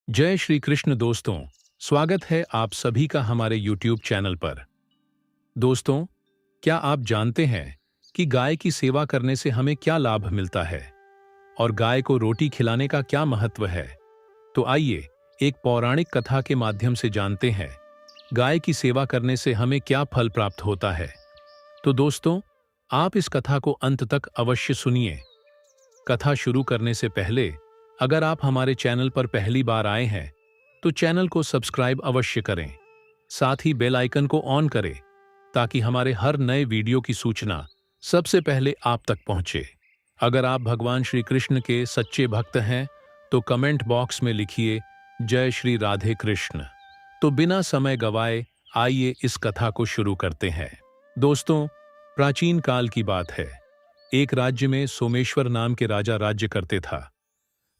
जय श्री कृष्ण दोस्तों। स्वागत है आप सभी का हमारे YouTube चैनल पर। दोस्तों, क्या आप जानते हैं कि गाय की सेवा करने से हमें क्या लाभ मिलता है और गाय को रोटी खिलाने का क्या महत्व है? तो आइए एक पौराणिक कथा के माध्यम से जानते हैं गाय की सेवा करने से हमें क्या फल प्राप्त होता है। तो दोस्तों, आप इस कथा को अंत तक अवश्य सुनिए। कथा शुरू करने से पहले अगर आप हमारे चैनल पर पहली बार आए हैं तो चैनल को सब्सक्राइब अवश्य करें, साथ ही बेल आइकन को ऑन करें ताकि हमारे हर नए वीडियो की सूचना सबसे पहले आप तक पहुंचे। अगर आप भगवान श्री कृष्ण के सच्चे भक्त हैं तो कमेंट बॉक्स में लिखिए जय श्री राधे कृष्ण। तो बिना समय गवाए आइए इस कथा को शुरू करते हैं। दोस्तों, प्राचीन काल की बात है। एक राज्य में सोमेश्वर नाम के राजा राज्य करते था।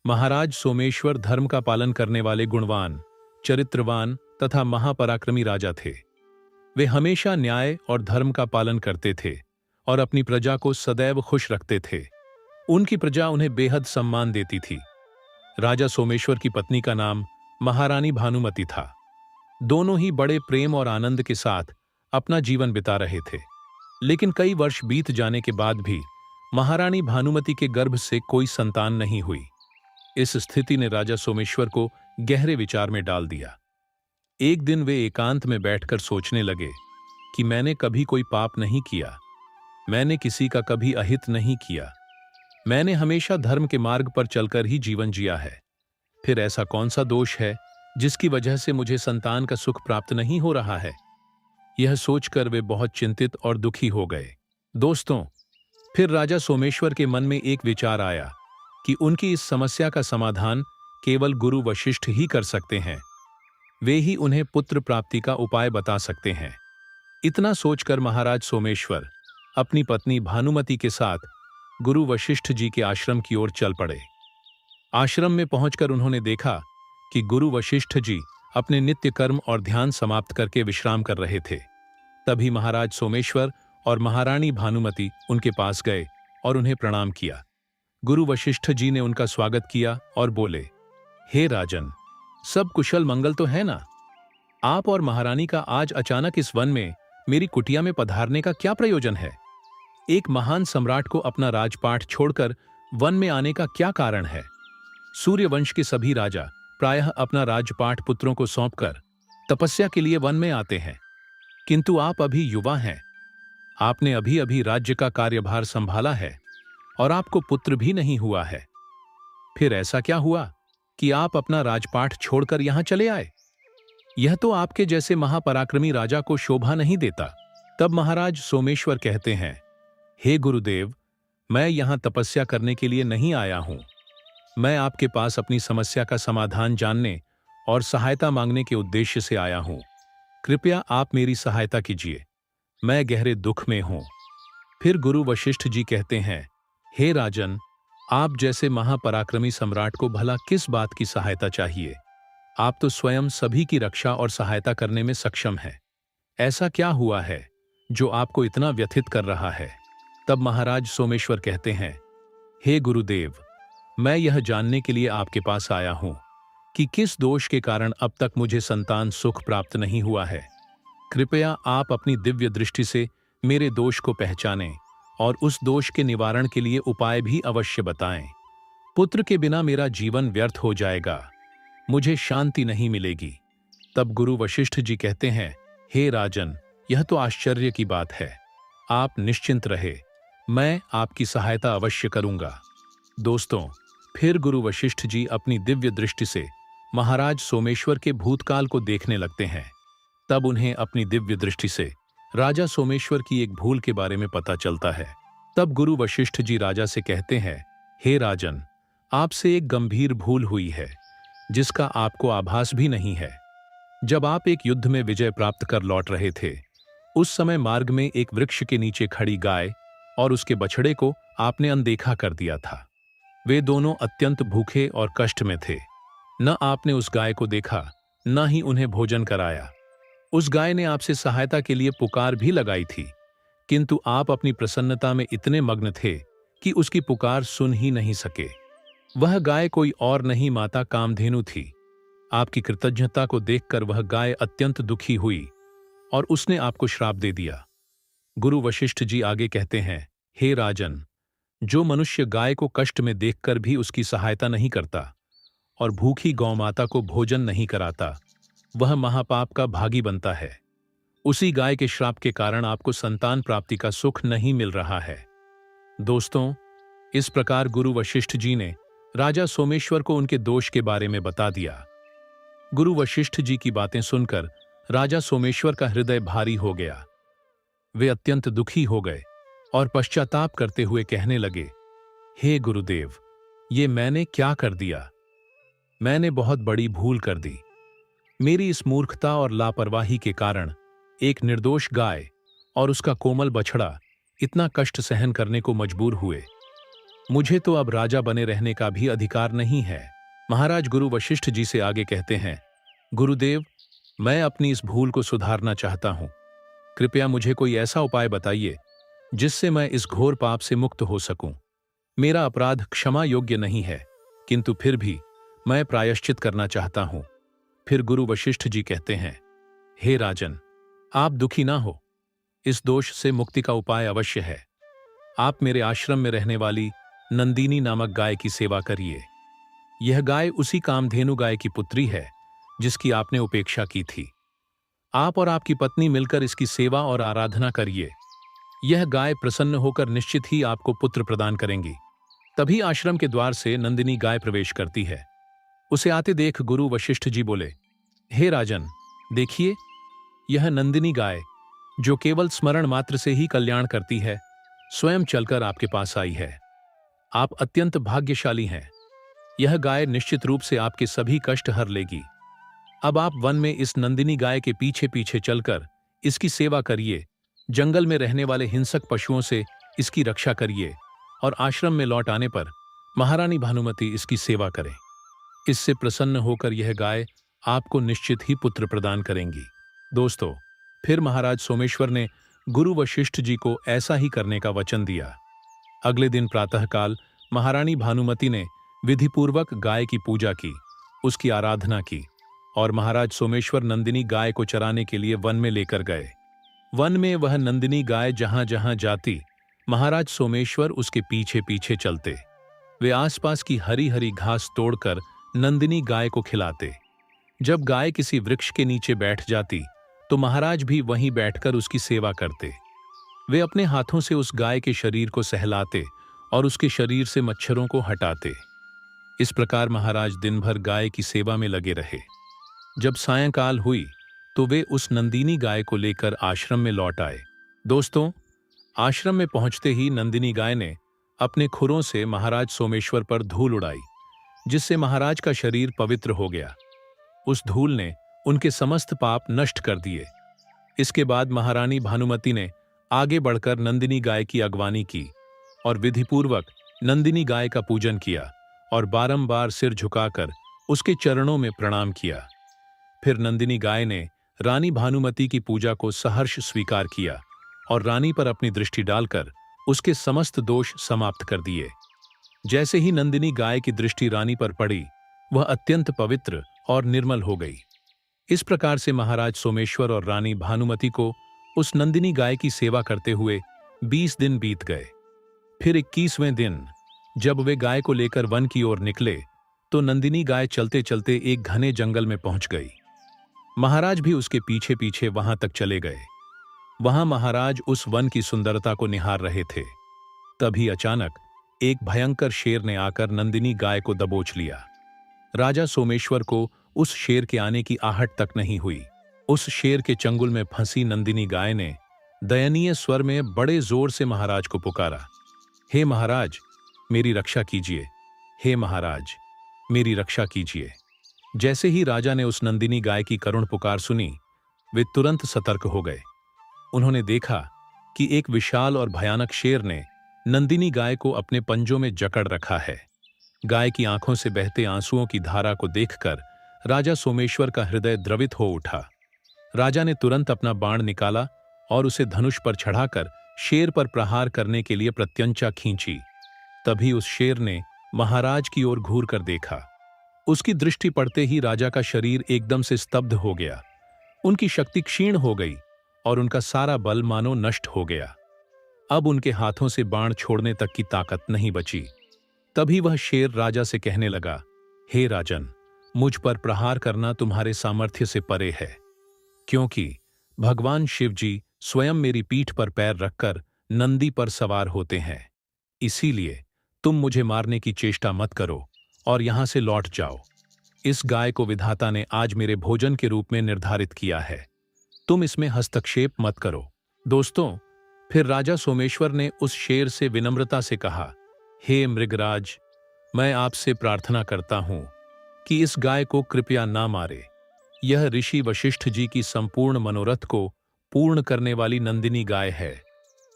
महाराज सोमेश्वर धर्म का पालन करने वाले गुणवान, चरित्रवान तथा महापराक्रमी राजा थे। वे हमेशा न्याय और धर्म का पालन करते थे और अपनी प्रजा को सदैव खुश रखते थे। उनकी प्रजा उन्हें बेहद सम्मान देती थी। राजा सोमेश्वर की पत्नी का नाम महारानी भानुमति था। दोनों ही बड़े प्रेम और आनंद के साथ अपना जीवन बिता रहे थे। लेकिन कई वर्ष बीत जाने के बाद भी महारानी भानुमति के गर्भ से कोई संतान नहीं हुई। इस स्थिति ने राजा सोमेश्वर को गहरे विचार में डाल दिया। एक दिन वे एकांत में बैठकर सोचने लगे कि मैंने कभी कोई पाप नहीं किया, मैंने किसी का कभी अहित नहीं किया, मैंने हमेशा धर्म के मार्ग पर चलकर ही जीवन जिया है। फिर ऐसा कौन सा दोष है जिसकी वजह से मुझे संतान का सुख प्राप्त नहीं हो रहा है? यह सोचकर वे बहुत चिंतित और दुखी हो गए। दोस्तों, फिर राजा सोमेश्वर के मन में एक विचार आया कि उनकी इस समस्या का समाधान केवल गुरु वशिष्ठ ही कर सकते हैं। वे ही उन्हें पुत्र प्राप्ति का उपाय बता सकते हैं। इतना सोचकर महाराज सोमेश्वर अपनी पत्नी भानुमति के साथ गुरु वशिष्ठ जी के आश्रम की ओर चल पड़े। आश्रम में पहुंचकर उन्होंने देखा कि गुरु वशिष्ठ जी अपने नित्य कर्म और ध्यान समाप्त करके विश्राम कर रहे थे। तभी महाराज सोमेश्वर और महारानी भानुमति उनके पास गए और उन्हें प्रणाम किया। गुरु वशिष्ठ जी ने उनका स्वागत किया और बोले, हे राजन, सब कुशल मंगल तो है ना? आप और महारानी का आज अचानक इस वन में मेरी कुटिया में पधारने का क्या प्रयोजन है? एक महान सम्राट को अपना राजपाट छोड़कर वन में आने का क्या कारण है? सूर्यवंश के सभी राजा प्रायः अपना राजपाट पुत्रों को सौंपकर तपस्या के लिए वन में आते हैं, किंतु आप अभी युवा हैं। आपने अभी अभी राज्य का कार्यभार संभाला है और आपको पुत्र भी नहीं हुआ है। फिर ऐसा क्या हुआ कि आप अपना राजपाट छोड़कर यहां चले आए? यह तो आपके जैसे महापराक्रमी राजा को शोभा नहीं देता। तब महाराज सोमेश्वर कहते हैं, हे गुरुदेव, मैं यहां तपस्या करने के लिए नहीं आया हूं। मैं आपके पास अपनी समस्या का समाधान जानने और सहायता मांगने के उद्देश्य से आया हूं। कृपया आप मेरी सहायता कीजिए, मैं गहरे दुख में हूं। फिर गुरु वशिष्ठ जी कहते हैं, हे राजन, आप जैसे महापराक्रमी सम्राट को भला किस बात की सहायता चाहिए? आप तो स्वयं सभी की रक्षा और सहायता करने में सक्षम हैं। ऐसा क्या हुआ है जो आपको इतना व्यथित कर रहा है? तब महाराज सोमेश्वर कहते हैं, हे गुरुदेव, मैं यह जानने के लिए आपके पास आया हूं कि किस दोष के कारण अब तक मुझे संतान सुख प्राप्त नहीं हुआ है। कृपया आप अपनी दिव्य दृष्टि से मेरे दोष को पहचानें और उस दोष के निवारण के लिए उपाय भी अवश्य बताएं। पुत्र के बिना मेरा जीवन व्यर्थ हो जाएगा, मुझे शांति नहीं मिलेगी। तब गुरु वशिष्ठ जी कहते हैं, हे राजन, यह तो आश्चर्य की बात है। आप निश्चिंत रहे, मैं आपकी सहायता अवश्य करूंगा। दोस्तों, फिर गुरु वशिष्ठ जी अपनी दिव्य दृष्टि से महाराज सोमेश्वर के भूतकाल को देखने लगते हैं। तब उन्हें अपनी दिव्य दृष्टि से राजा सोमेश्वर की एक भूल के बारे में पता चलता है। तब गुरु वशिष्ठ जी राजा से कहते हैं, हे राजन, आपसे एक गंभीर भूल हुई है जिसका आपको आभास भी नहीं है। जब आप एक युद्ध में विजय प्राप्त कर लौट रहे थे, उस समय मार्ग में एक वृक्ष के नीचे खड़ी गाय और उसके बछड़े को आपने अनदेखा कर दिया था। वे दोनों अत्यंत भूखे और कष्ट में थे। न आपने उस गाय को देखा, न ही उन्हें भोजन कराया। उस गाय ने आपसे सहायता के लिए पुकार भी लगाई थी, किंतु आप अपनी प्रसन्नता में इतने मग्न थे कि उसकी पुकार सुन ही नहीं सके। वह गाय कोई और नहीं, माता कामधेनु थी। आपकी कृतज्ञता को देखकर वह गाय अत्यंत दुखी हुई और उसने आपको श्राप दे दिया। गुरु वशिष्ठ जी आगे कहते हैं, हे राजन, जो मनुष्य गाय को कष्ट में देखकर भी उसकी सहायता नहीं करता और भूखी गौमाता को भोजन नहीं कराता, वह महापाप का भागी बनता है। उसी गाय के श्राप के कारण आपको संतान प्राप्ति का सुख नहीं मिल रहा है। दोस्तों, इस प्रकार गुरु वशिष्ठ जी ने राजा सोमेश्वर को उनके दोष के बारे में बता दिया। गुरु वशिष्ठ जी की बातें सुनकर राजा सोमेश्वर का हृदय भारी हो गया। वे अत्यंत दुखी हो गए और पश्चाताप करते हुए कहने लगे, हे गुरुदेव, ये मैंने क्या कर दिया? मैंने बहुत बड़ी भूल कर दी। मेरी इस मूर्खता और लापरवाही के कारण एक निर्दोष गाय और उसका कोमल बछड़ा इतना कष्ट सहन करने को मजबूर हुए। मुझे तो अब राजा बने रहने का भी अधिकार नहीं है। महाराज गुरु वशिष्ठ जी से आगे कहते हैं, गुरुदेव, मैं अपनी इस भूल को सुधारना चाहता हूं। कृपया मुझे कोई ऐसा उपाय बताइए जिससे मैं इस घोर पाप से मुक्त हो सकूं। मेरा अपराध क्षमा योग्य नहीं है, किंतु फिर भी मैं प्रायश्चित करना चाहता हूं। फिर गुरु वशिष्ठ जी कहते हैं, हे राजन, आप दुखी ना हो। इस दोष से मुक्ति का उपाय अवश्य है। आप मेरे आश्रम में रहने वाली नंदिनी नामक गाय की सेवा करिए। यह गाय उसी कामधेनु गाय की पुत्री है जिसकी आपने उपेक्षा की थी। आप और आपकी पत्नी मिलकर इसकी सेवा और आराधना करिए। यह गाय प्रसन्न होकर निश्चित ही आपको पुत्र प्रदान करेंगी। तभी आश्रम के द्वार से नंदिनी गाय प्रवेश करती है। उसे आते देख गुरु वशिष्ठ जी बोले, हे राजन, देखिए, यह नंदिनी गाय जो केवल स्मरण मात्र से ही कल्याण करती है, स्वयं चलकर आपके पास आई है। आप अत्यंत भाग्यशाली हैं। यह गाय निश्चित रूप से आपके सभी कष्ट हर लेगी। अब आप वन में इस नंदिनी गाय के पीछे पीछे चलकर इसकी सेवा करिए, जंगल में रहने वाले हिंसक पशुओं से इसकी रक्षा करिए और आश्रम में लौट आने पर महारानी भानुमति इसकी सेवा करें। इससे प्रसन्न होकर यह गाय आपको निश्चित ही पुत्र प्रदान करेंगी। दोस्तों, फिर महाराज सोमेश्वर ने गुरु वशिष्ठ जी को ऐसा ही करने का वचन दिया। अगले दिन प्रातःकाल महारानी भानुमति ने विधिपूर्वक गाय की पूजा की, उसकी आराधना की और महाराज सोमेश्वर नंदिनी गाय को चराने के लिए वन में लेकर गए। वन में वह नंदिनी गाय जहां जहां जाती, महाराज सोमेश्वर उसके पीछे पीछे चलते। वे आसपास की हरी हरी घास तोड़कर नंदिनी गाय को खिलाते। जब गाय किसी वृक्ष के नीचे बैठ जाती तो महाराज भी वहीं बैठकर उसकी सेवा करते। वे अपने हाथों से उस गाय के शरीर को सहलाते और उसके शरीर से मच्छरों को हटाते। इस प्रकार महाराज दिन भर गाय की सेवा में लगे रहे। जब सायंकाल हुई तो वे उस नंदिनी गाय को लेकर आश्रम में लौट आए। दोस्तों, आश्रम में पहुंचते ही नंदिनी गाय ने अपने खुरों से महाराज सोमेश्वर पर धूल उड़ाई, जिससे महाराज का शरीर पवित्र हो गया। उस धूल ने उनके समस्त पाप नष्ट कर दिए। इसके बाद महारानी भानुमति ने आगे बढ़कर नंदिनी गाय की अगवानी की और विधिपूर्वक नंदिनी गाय का पूजन किया और बारंबार सिर झुकाकर उसके चरणों में प्रणाम किया। फिर नंदिनी गाय ने रानी भानुमति की पूजा को सहर्ष स्वीकार किया और रानी पर अपनी दृष्टि डालकर उसके समस्त दोष समाप्त कर दिए। जैसे ही नंदिनी गाय की दृष्टि रानी पर पड़ी, वह अत्यंत पवित्र और निर्मल हो गई। इस प्रकार से महाराज सोमेश्वर और रानी भानुमति को उस नंदिनी गाय की सेवा करते हुए 20 दिन बीत गए। फिर 21वें दिन जब वे गाय को लेकर वन की ओर निकले तो नंदिनी गाय चलते चलते एक घने जंगल में पहुंच गई। महाराज भी उसके पीछे पीछे वहां तक चले गए। वहां महाराज उस वन की सुंदरता को निहार रहे थे। तभी अचानक एक भयंकर शेर ने आकर नंदिनी गाय को दबोच लिया। राजा सोमेश्वर को उस शेर के आने की आहट तक नहीं हुई। उस शेर के चंगुल में फंसी नंदिनी गाय ने दयनीय स्वर में बड़े जोर से महाराज को पुकारा, हे महाराज, मेरी रक्षा कीजिए। हे महाराज, मेरी रक्षा कीजिए। जैसे ही राजा ने उस नंदिनी गाय की करुण पुकार सुनी, वे तुरंत सतर्क हो गए। उन्होंने देखा कि एक विशाल और भयानक शेर ने नंदिनी गाय को अपने पंजों में जकड़ रखा है। गाय की आंखों से बहते आंसुओं की धारा को देखकर राजा सोमेश्वर का हृदय द्रवित हो उठा। राजा ने तुरंत अपना बाण निकाला और उसे धनुष पर चढ़ाकर शेर पर प्रहार करने के लिए प्रत्यंचा खींची। तभी उस शेर ने महाराज की ओर घूर कर देखा। उसकी दृष्टि पड़ते ही राजा का शरीर एकदम से स्तब्ध हो गया। उनकी शक्ति क्षीण हो गई और उनका सारा बल मानो नष्ट हो गया। अब उनके हाथों से बाण छोड़ने तक की ताकत नहीं बची। तभी वह शेर राजा से कहने लगा, हे राजन, मुझ पर प्रहार करना तुम्हारे सामर्थ्य से परे है, क्योंकि भगवान शिव जी स्वयं मेरी पीठ पर पैर रखकर नंदी पर सवार होते हैं। इसीलिए तुम मुझे मारने की चेष्टा मत करो और यहां से लौट जाओ। इस गाय को विधाता ने आज मेरे भोजन के रूप में निर्धारित किया है, तुम इसमें हस्तक्षेप मत करो। दोस्तों, फिर राजा सोमेश्वर ने उस शेर से विनम्रता से कहा, हे मृगराज, मैं आपसे प्रार्थना करता हूं कि इस गाय को कृपया ना मारे। यह ऋषि वशिष्ठ जी की संपूर्ण मनोरथ को पूर्ण करने वाली नंदिनी गाय है।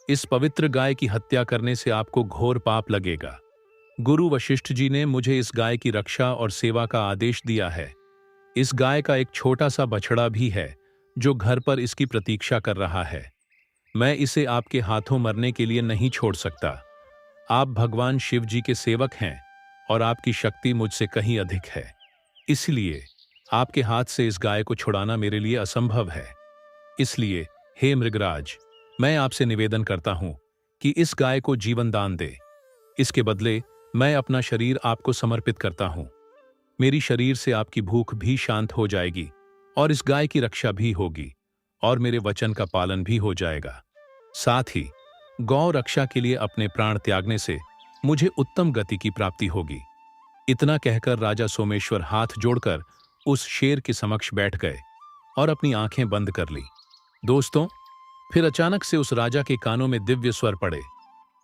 इस पवित्र गाय की हत्या करने से आपको घोर पाप लगेगा। गुरु वशिष्ठ जी ने मुझे इस गाय की रक्षा और सेवा का आदेश दिया है। इस गाय का एक छोटा सा बछड़ा भी है जो घर पर इसकी प्रतीक्षा कर रहा है। मैं इसे आपके हाथों मरने के लिए नहीं छोड़ सकता। आप भगवान शिव जी के सेवक हैं और आपकी शक्ति मुझसे कहीं अधिक है। इसलिए आपके हाथ से इस गाय को छुड़ाना मेरे लिए असंभव है। इसलिए हे मृगराज, मैं आपसे निवेदन करता हूं कि इस गाय को जीवन दान दे। इसके बदले मैं अपना शरीर आपको समर्पित करता हूं। मेरी शरीर से आपकी भूख भी शांत हो जाएगी और इस गाय की रक्षा भी होगी और मेरे वचन का पालन भी हो जाएगा। साथ ही गौ रक्षा के लिए अपने प्राण त्यागने से मुझे उत्तम गति की प्राप्ति होगी। इतना कहकर राजा सोमेश्वर हाथ जोड़कर उस शेर के समक्ष बैठ गए और अपनी आंखें बंद कर ली। दोस्तों, फिर अचानक से उस राजा के कानों में दिव्य स्वर पड़े,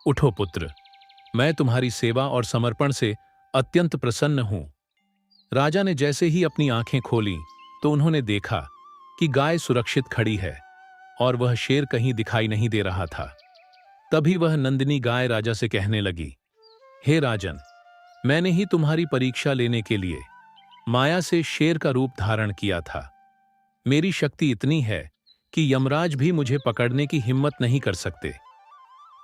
उठो पुत्र, मैं तुम्हारी सेवा और समर्पण से अत्यंत प्रसन्न हूं। राजा ने जैसे ही अपनी आंखें खोलीं तो उन्होंने देखा कि गाय सुरक्षित खड़ी है और वह शेर कहीं दिखाई नहीं दे रहा था। तभी वह नंदिनी गाय राजा से कहने लगी, हे राजन, मैंने ही तुम्हारी परीक्षा लेने के लिए माया से शेर का रूप धारण किया था। मेरी शक्ति इतनी है कि यमराज भी मुझे पकड़ने की हिम्मत नहीं कर सकते।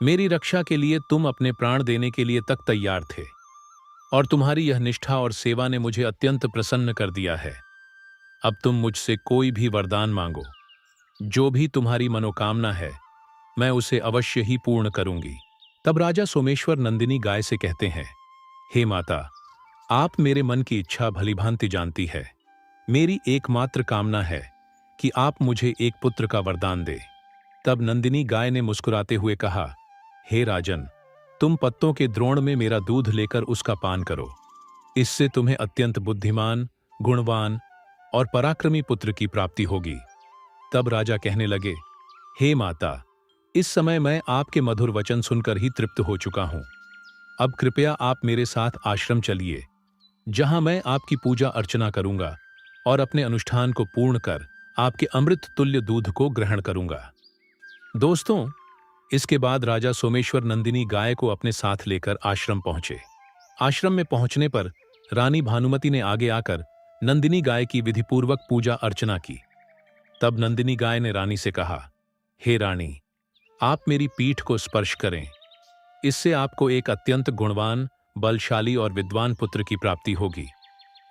मेरी रक्षा के लिए तुम अपने प्राण देने के लिए तक तैयार थे और तुम्हारी यह निष्ठा और सेवा ने मुझे अत्यंत प्रसन्न कर दिया है। अब तुम मुझसे कोई भी वरदान मांगो, जो भी तुम्हारी मनोकामना है मैं उसे अवश्य ही पूर्ण करूंगी। तब राजा सोमेश्वर नंदिनी गाय से कहते हैं, हे माता, आप मेरे मन की इच्छा भलीभांति जानती है। मेरी एकमात्र कामना है कि आप मुझे एक पुत्र का वरदान दे। तब नंदिनी गाय ने मुस्कुराते हुए कहा, हे राजन, तुम पत्तों के द्रोण में मेरा दूध लेकर उसका पान करो। इससे तुम्हें अत्यंत बुद्धिमान, गुणवान और पराक्रमी पुत्र की प्राप्ति होगी। तब राजा कहने लगे, हे माता, इस समय मैं आपके मधुर वचन सुनकर ही तृप्त हो चुका हूं। अब कृपया आप मेरे साथ आश्रम चलिए, जहां मैं आपकी पूजा अर्चना करूंगा और अपने अनुष्ठान को पूर्ण कर आपके अमृत तुल्य दूध को ग्रहण करूंगा। दोस्तों, इसके बाद राजा सोमेश्वर नंदिनी गाय को अपने साथ लेकर आश्रम पहुंचे। आश्रम में पहुंचने पर रानी भानुमति ने आगे आकर नंदिनी गाय की विधिपूर्वक पूजा अर्चना की। तब नंदिनी गाय ने रानी से कहा, हे रानी, आप मेरी पीठ को स्पर्श करें। इससे आपको एक अत्यंत गुणवान, बलशाली और विद्वान पुत्र की प्राप्ति होगी।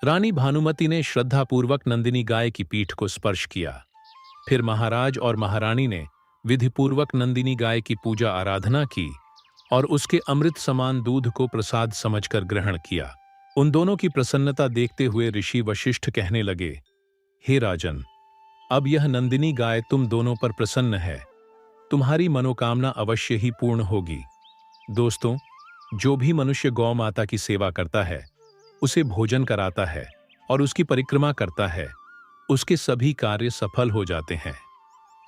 रानी भानुमति ने श्रद्धापूर्वक नंदिनी गाय की पीठ को स्पर्श किया। फिर महाराज और महारानी ने विधिपूर्वक नंदिनी गाय की पूजा आराधना की और उसके अमृत समान दूध को प्रसाद समझकर ग्रहण किया। उन दोनों की प्रसन्नता देखते हुए ऋषि वशिष्ठ कहने लगे, हे राजन, अब यह नंदिनी गाय तुम दोनों पर प्रसन्न है। तुम्हारी मनोकामना अवश्य ही पूर्ण होगी। दोस्तों, जो भी मनुष्य गौ माता की सेवा करता है, उसे भोजन कराता है और उसकी परिक्रमा करता है, उसके सभी कार्य सफल हो जाते हैं।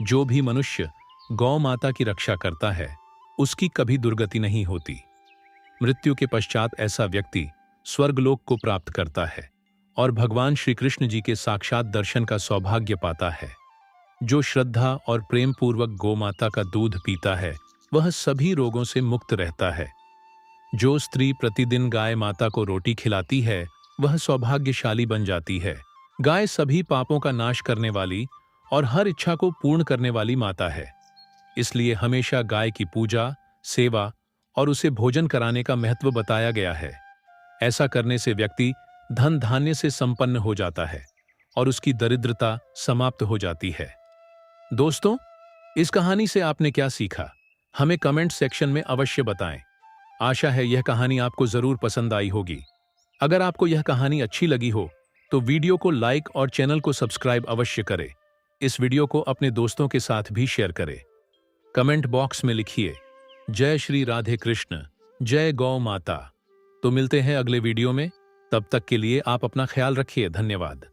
जो भी मनुष्य गौ माता की रक्षा करता है, उसकी कभी दुर्गति नहीं होती। मृत्यु के पश्चात ऐसा व्यक्ति स्वर्गलोक को प्राप्त करता है और भगवान श्री कृष्ण जी के साक्षात दर्शन का सौभाग्य पाता है। जो श्रद्धा और प्रेम पूर्वक गौ माता का दूध पीता है, वह सभी रोगों से मुक्त रहता है। जो स्त्री प्रतिदिन गाय माता को रोटी खिलाती है, वह सौभाग्यशाली बन जाती है। गाय सभी पापों का नाश करने वाली और हर इच्छा को पूर्ण करने वाली माता है। इसलिए हमेशा गाय की पूजा, सेवा और उसे भोजन कराने का महत्व बताया गया है। ऐसा करने से व्यक्ति धन धान्य से संपन्न हो जाता है और उसकी दरिद्रता समाप्त हो जाती है। दोस्तों, इस कहानी से आपने क्या सीखा, हमें कमेंट सेक्शन में अवश्य बताएं। आशा है यह कहानी आपको जरूर पसंद आई होगी। अगर आपको यह कहानी अच्छी लगी हो तो वीडियो को लाइक और चैनल को सब्सक्राइब अवश्य करें। इस वीडियो को अपने दोस्तों के साथ भी शेयर करें। कमेंट बॉक्स में लिखिए जय श्री राधे कृष्ण, जय गौ माता। तो मिलते हैं अगले वीडियो में। तब तक के लिए आप अपना ख्याल रखिए। धन्यवाद।